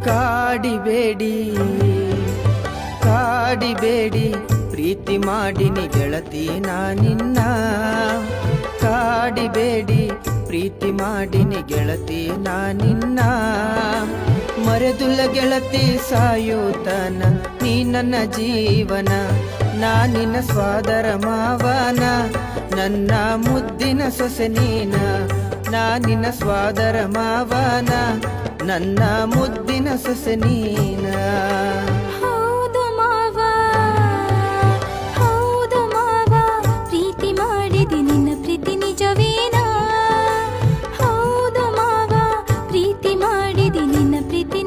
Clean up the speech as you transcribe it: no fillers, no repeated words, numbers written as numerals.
ಕಾಡಿಬೇಡಿ ಕಾಡಿಬೇಡಿ ಪ್ರೀತಿ ಮಾಡಿನಿ ಗೆಳತಿ ನಾನಿನ್ನ ಕಾಡಿಬೇಡಿ ಪ್ರೀತಿ ಮಾಡಿನಿ ಗೆಳತಿ ನಾನಿನ್ನ ಮರೆದುಲ್ಲ ಗೆಳತಿ ಸಾಯೋತನ ನೀ ನನ್ನ ಜೀವನ ನಾನಿನ್ನ ಸ್ವಾದರ ಮಾವನ ನನ್ನ ಮುದ್ದಿನ ಸೊಸೆ ನೀನ ನಾನಿನ್ನ ಸ್ವಾದರ ಮಾವನ ನನ್ನ ಮುದ್ದಿನ ಸೊಸೆ ನೀನ ಹೌದು ಮಾವ ಪ್ರೀತಿ ಮಾಡಿದೆ ನಿನ್ನ ಪ್ರೀತಿ ನಿಜವೇನಾ ಹೌದು ಮಾವ ಪ್ರೀತಿ ಮಾಡಿದೆ ನಿನ್ನ ಪ್ರೀತಿ